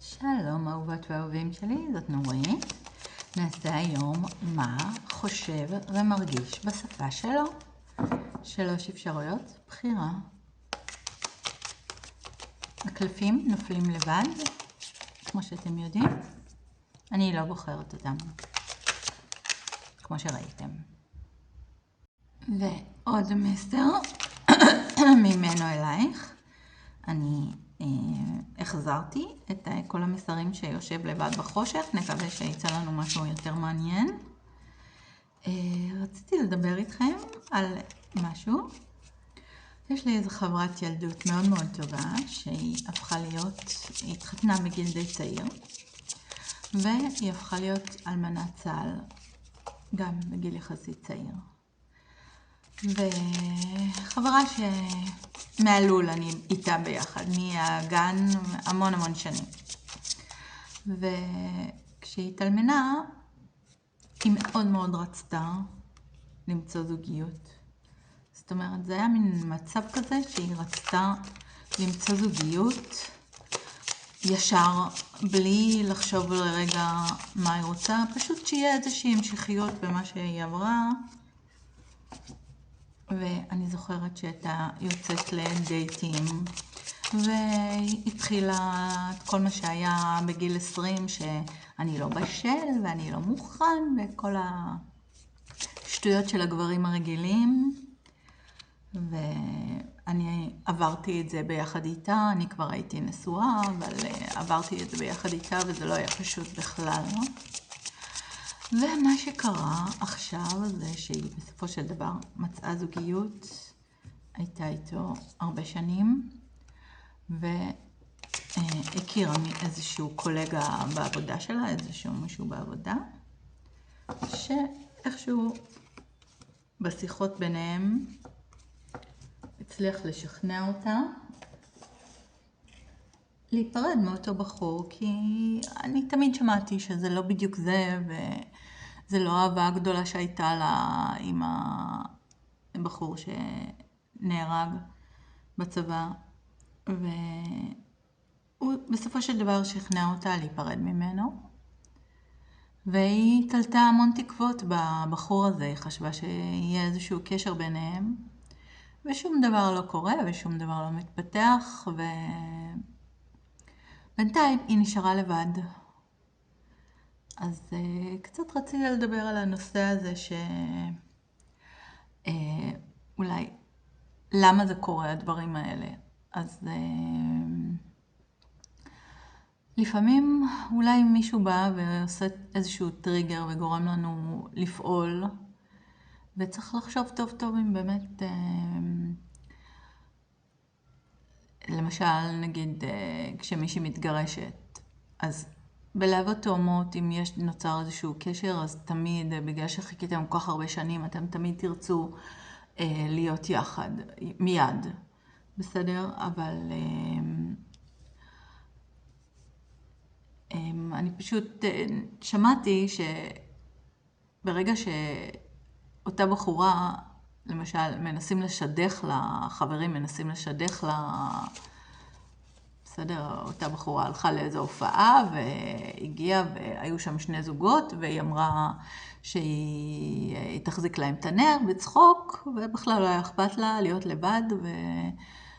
שלום אהובות ואהובים שלי, זאת נורית. נעשה היום מה חושב ומרגיש בשפה שלו. 3 אפשרויות בחירה. הקלפים נופלים לבד, כמו שאתם יודעים. אני לא בוחרת אותם, כמו שראיתם. ועוד מסר ממנו אלייך. אני החזרתי את כל המסרים שיושב לבד בחושך, נקווה שיצא לנו משהו יותר מעניין. רציתי לדבר איתכם על משהו. יש לי איזו חברת ילדות מאוד מאוד טובה, שהיא הפכה להיות, היא התחתנה בגיל די צעיר, והיא הפכה להיות אלמנת צה"ל, גם בגיל יחסית צעיר. וחברה מהלול אני איתה ביחד, מהגן המון שנים. וכשהיא התאלמנה, היא מאוד מאוד רצתה למצוא זוגיות. זאת אומרת, זה היה מין מצב כזה שהיא רצתה למצוא זוגיות ישר, בלי לחשוב לרגע מה היא רוצה, פשוט שיהיה איזושהי המשכיות במה שהיא עברה. ואני זוכרת שהייתה יוצאת לדייטים, והתחילה את כל מה שהיה בגיל 20, שאני לא בשל ואני לא מוכן, וכל השטויות של הגברים הרגילים. ואני עברתי את זה ביחד איתה, אני כבר הייתי נשואה, אבל עברתי את זה ביחד איתה, וזה לא היה פשוט בכלל. ומה שקרה עכשיו זה שהיא בסופו של דבר מצאה זוגיות, הייתה איתו הרבה שנים, והכירה מאיזשהו קולגה בעבודה שלה, איזשהו מישהו בעבודה, שאיכשהו בשיחות ביניהם הצליח לשכנע אותה להיפרד מאותו בחור, כי אני תמיד שמעתי שזה לא בדיוק זה, זה לא האהבה הגדולה שהייתה לה עם הבחור שנהרג בצבא. והוא בסופו של דבר שכנע אותה להיפרד ממנו. והיא תלתה המון תקוות בבחור הזה, היא חשבה שיהיה איזשהו קשר ביניהם. ושום דבר לא קורה ושום דבר לא מתפתח, ובינתיים היא נשארה לבד. אז קצת רציתי לדבר על הנושא הזה אולי למה זה קורה הדברים האלה. אז לפעמים אולי מישהו בא ועושה איזשהו טריגר וגורם לנו לפעול, וצריך לחשוב טוב טוב אם באמת, למשל נגיד כשמישהי מתגרשת, אז בלהבות תאומות, אם נוצר איזשהו קשר, אז תמיד, בגלל שחיכיתם כל כך הרבה שנים, אתם תמיד תרצו להיות יחד, מיד. בסדר? אבל אני פשוט שמעתי שברגע שאותה בחורה, למשל, מנסים לשדך לה, חברים מנסים לשדך לה, בסדר, אותה בחורה הלכה לאיזו הופעה והגיעה והיו שם 2 זוגות, והיא אמרה שהיא תחזיק להם את הנר בצחוק, ובכלל לא היה אכפת לה להיות לבד,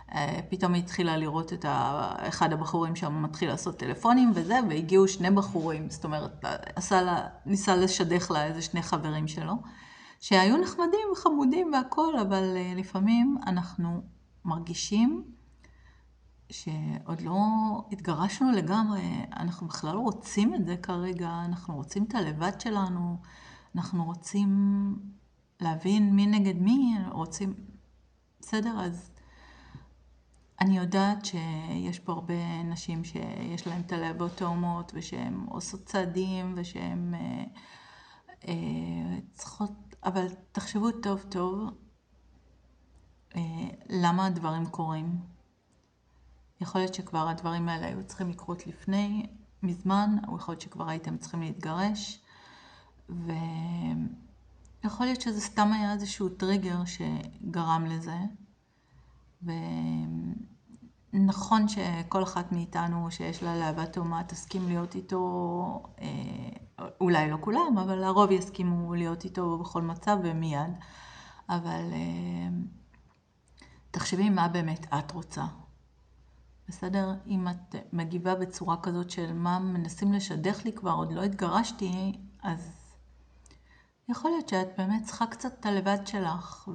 ופתאום היא התחילה לראות את אחד הבחורים שם מתחיל לעשות טלפונים וזה, והגיעו 2 בחורים, זאת אומרת, ניסה לשדך לה איזה 2 חברים שלו, שהיו נחמדים וחמודים והכל, אבל לפעמים אנחנו מרגישים שעוד לא התגרשנו לגמרי, אנחנו בכלל רוצים את זה כרגע, אנחנו רוצים את הלבד שלנו, אנחנו רוצים להבין מי נגד מי, רוצים, בסדר? אז אני יודעת שיש פה הרבה נשים שיש להן את הלהבות תאומות, ושהן עושות צעדים, ושהן צריכות, אבל תחשבו טוב טוב למה הדברים קורים. יכול להיות שכבר הדברים האלה היו צריכים לקרות לפני, מזמן, או יכול להיות שכבר הייתם צריכים להתגרש, ויכול להיות שזה סתם היה איזשהו טריגר שגרם לזה, נכון שכל אחת מאיתנו שיש לה להבה תאומה תסכים להיות איתו, אולי לא כולם, אבל הרוב יסכימו להיות איתו בכל מצב ומיד. אבל תחשבי מה באמת את רוצה. בסדר? אם את מגיבה בצורה כזאת של מה מנסים לשדך לי כבר, עוד לא התגרשתי, אז יכול להיות שאת באמת צריכה קצת את הלבד שלך.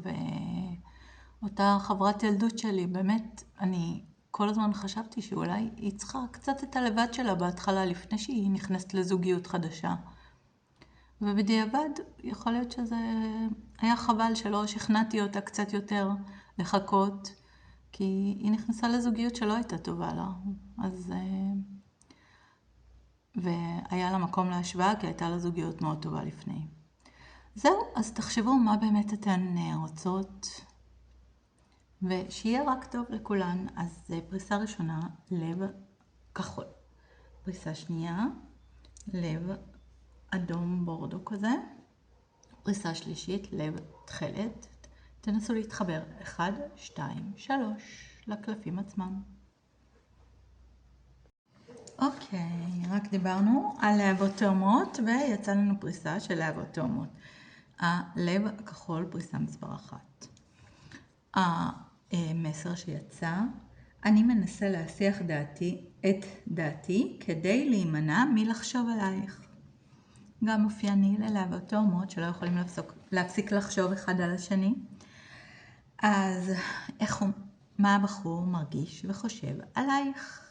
ואותה חברת ילדות שלי, באמת, אני כל הזמן חשבתי שאולי היא צריכה קצת את הלבד שלה בהתחלה, לפני שהיא נכנסת לזוגיות חדשה. ובדיעבד, יכול להיות שזה היה חבל שלא שכנעתי אותה קצת יותר לחכות, כי היא נכנסה לזוגיות שלא הייתה טובה לה. אז והיה לה מקום להשוואה, כי הייתה לה זוגיות מאוד טובה לפני. זהו, אז תחשבו מה באמת אתן רוצות, ושיהיה רק טוב לכולן. אז פריסה ראשונה, לב כחול. פריסה שנייה, לב אדום בורדו כזה. פריסה שלישית, לב תכלת. תנסו להתחבר 1, 2, 3 לקלפים עצמם. אוקיי, רק דיברנו על להבות תאומות ויצא לנו פריסה של להבות תאומות. הלב הכחול, פריסה מספר 1. המסר שיצא, אני מנסה להסיח את דעתי כדי להימנע מלחשוב עלייך. גם אופייני ללהבות תאומות שלא יכולים להפסיק לחשוב אחד על השני. אז מה הבחור מרגיש וחושב עלייך?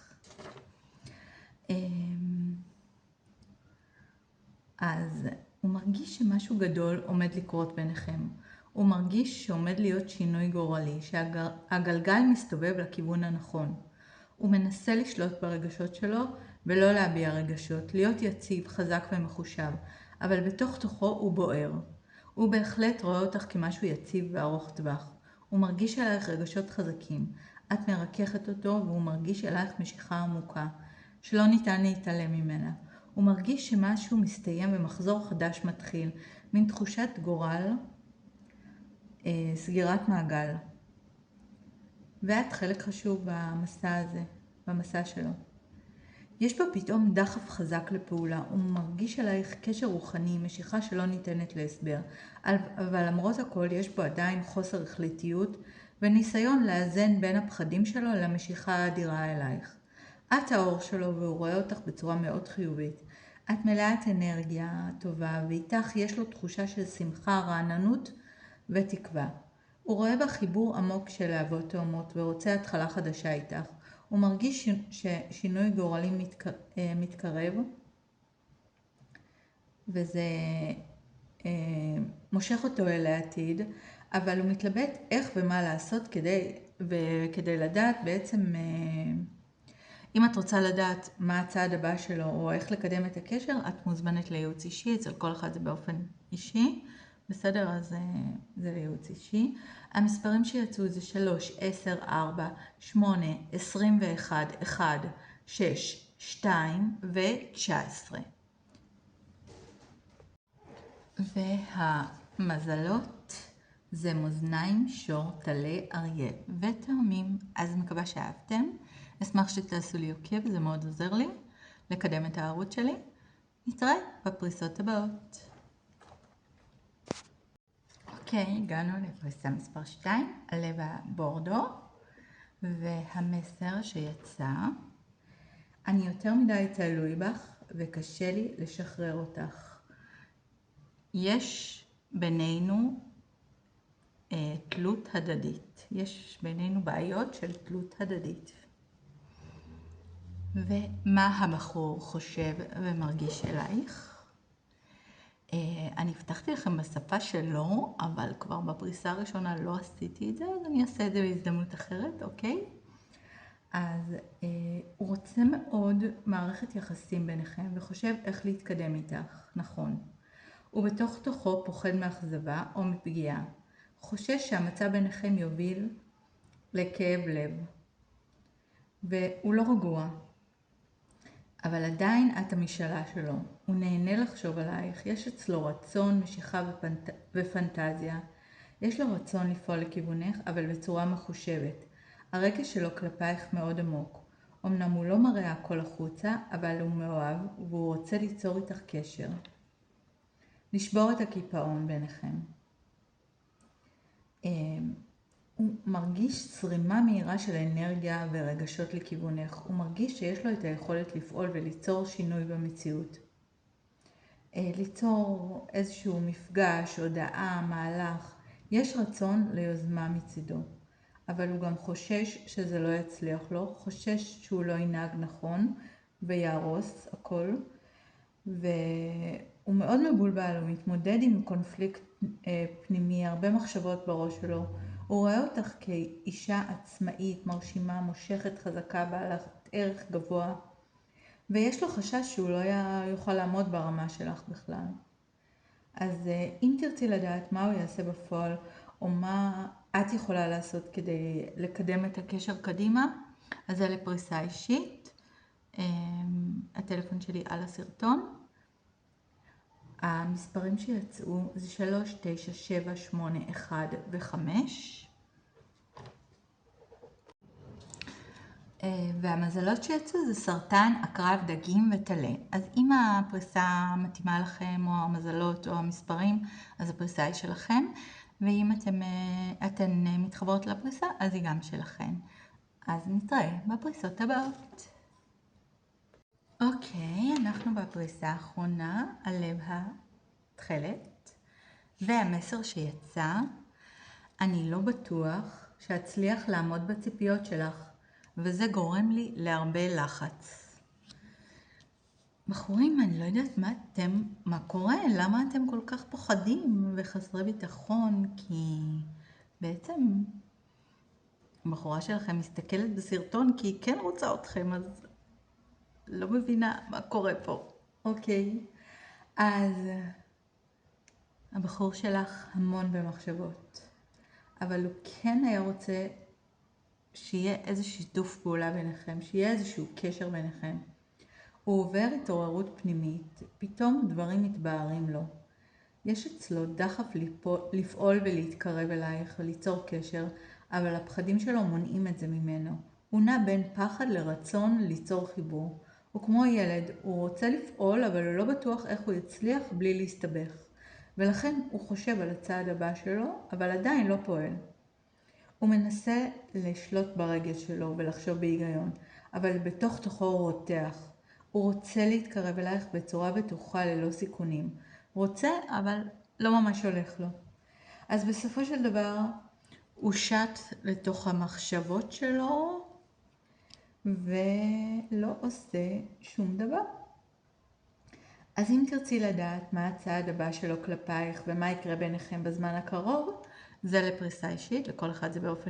אז הוא מרגיש שמשהו גדול עומד לקרות ביניכם. הוא מרגיש שעומד להיות שינוי גורלי, שהגלגל מסתובב לכיוון הנכון. הוא מנסה לשלוט ברגשות שלו ולא להביע רגשות, להיות יציב, חזק ומחושב, אבל בתוך תוכו הוא בוער. הוא בהחלט רואה אותך כמשהו יציב וארוך טווח. הוא מרגיש עלייך רגשות חזקים. את מרככת אותו והוא מרגיש עלייך משיכה עמוקה, שלא ניתן להתעלם ממנה. הוא מרגיש שמשהו מסתיים ומחזור חדש מתחיל, מין תחושת גורל, סגירת מעגל. ואת חלק חשוב במסע הזה, במסע שלו. יש בו פתאום דחף חזק לפעולה, הוא מרגיש עלייך קשר רוחני, משיכה שלא ניתנת להסבר, אבל למרות הכל יש בו עדיין חוסר החלטיות וניסיון לאזן בין הפחדים שלו למשיכה האדירה אלייך. את האור שלו והוא רואה אותך בצורה מאוד חיובית. את מלאת אנרגיה טובה ואיתך יש לו תחושה של שמחה, רעננות ותקווה. הוא רואה בה חיבור עמוק של להבות תאומות ורוצה התחלה חדשה איתך. הוא מרגיש ששינוי גורלי מתקרב, וזה מושך אותו אל העתיד, אבל הוא מתלבט איך ומה לעשות כדי לדעת בעצם, אם את רוצה לדעת מה הצעד הבא שלו או איך לקדם את הקשר, את מוזמנת לייעוץ אישי, אצל כל אחד זה באופן אישי. בסדר, אז זה לייעוץ אישי. המספרים שיצאו זה 3, 10, 4, 8, 21, 1, 6, 2 ו-19. והמזלות זה מאזניים, שור, טלה, אריה ותאומים. אז מקווה שאהבתם. אשמח שתעשו לי עוקב, זה מאוד עוזר לי לקדם את הערוץ שלי. נתראה בפריסות הבאות. אוקיי, הגענו לפריסה מספר 2, הלב הבורדו, והמסר שיצא, אני יותר מדי תלוי בך וקשה לי לשחרר אותך. יש בינינו תלות הדדית, יש בינינו בעיות של תלות הדדית. ומה הבחור חושב ומרגיש אלייך? אני הבטחתי לכם בשפה שלו, אבל כבר בפריסה הראשונה לא עשיתי את זה, אז אני אעשה את זה בהזדמנות אחרת, אוקיי? אז הוא רוצה מאוד מערכת יחסים ביניכם וחושב איך להתקדם איתך, נכון. הוא בתוך תוכו פוחד מאכזבה או מפגיעה. חושש שהמצב ביניכם יוביל לכאב לב. והוא לא רגוע. אבל עדיין את המשאלה שלו. הוא נהנה לחשוב עלייך. יש אצלו רצון, משיכה ופנטזיה. יש לו רצון לפעול לכיוונך, אבל בצורה מחושבת. הרגש שלו כלפייך מאוד עמוק. אמנם הוא לא מראה הכל החוצה, אבל הוא מאוהב והוא רוצה ליצור איתך קשר. לשבור את הקיפאון ביניכם. הוא מרגיש זרימה מהירה של אנרגיה ורגשות לכיוונך. הוא מרגיש שיש לו את היכולת לפעול וליצור שינוי במציאות. ליצור איזשהו מפגש, הודעה, מהלך. יש רצון ליוזמה מצידו. אבל הוא גם חושש שזה לא יצליח לו, חושש שהוא לא ינהג נכון ויהרוס הכל. והוא מאוד מבולבל, הוא מתמודד עם קונפליקט פנימי, הרבה מחשבות בראש שלו. הוא רואה אותך כאישה עצמאית, מרשימה, מושכת, חזקה, בעלת ערך גבוה. ויש לו חשש שהוא לא יוכל לעמוד ברמה שלך בכלל. אז אם תרצי לדעת מה הוא יעשה בפועל, או מה את יכולה לעשות כדי לקדם את הקשר קדימה, אז זה לפריסה אישית. הטלפון שלי על הסרטון. המספרים שיצאו זה 3, 9, 7, 8, 1 ו-5. והמזלות שיצאו זה סרטן, עקרב, דגים וטלה. אז אם הפריסה מתאימה לכם, או המזלות או המספרים, אז הפריסה היא שלכם. ואם אתן מתחברות לפריסה, אז היא גם שלכם. אז נתראה בפריסות הבאות. אוקיי, אנחנו בפריסה האחרונה, הלב התכלת. והמסר שיצא, אני לא בטוח שאצליח לעמוד בציפיות שלך. וזה גורם לי להרבה לחץ. בחורים, אני לא יודעת מה קורה, למה אתם כל כך פוחדים וחסרי ביטחון, כי בעצם הבחורה שלכם מסתכלת בסרטון כי היא כן רוצה אתכם, אז לא מבינה מה קורה פה. אוקיי, אז הבחור שלך המון במחשבות, אבל הוא כן היה רוצה שיהיה איזה שיתוף פעולה ביניכם, שיהיה איזשהו קשר ביניכם. הוא עובר התעוררות פנימית, פתאום דברים מתבהרים לו. יש אצלו דחף לפעול ולהתקרב אלייך וליצור קשר, אבל הפחדים שלו מונעים את זה ממנו. הוא נע בין פחד לרצון ליצור חיבור. הוא כמו ילד, הוא רוצה לפעול, אבל הוא לא בטוח איך הוא יצליח בלי להסתבך. ולכן הוא חושב על הצעד הבא שלו, אבל עדיין לא פועל. הוא מנסה לשלוט ברגש שלו ולחשוב בהיגיון, אבל בתוך תוכו הוא רותח. הוא רוצה להתקרב אלייך בצורה בטוחה ללא סיכונים. רוצה, אבל לא ממש הולך לו. אז בסופו של דבר הוא שט לתוך המחשבות שלו ולא עושה שום דבר. אז אם תרצי לדעת מה הצעד הבא שלו כלפייך ומה יקרה ביניכם בזמן הקרוב, זה לפריסה אישית, לכל אחד זה באופן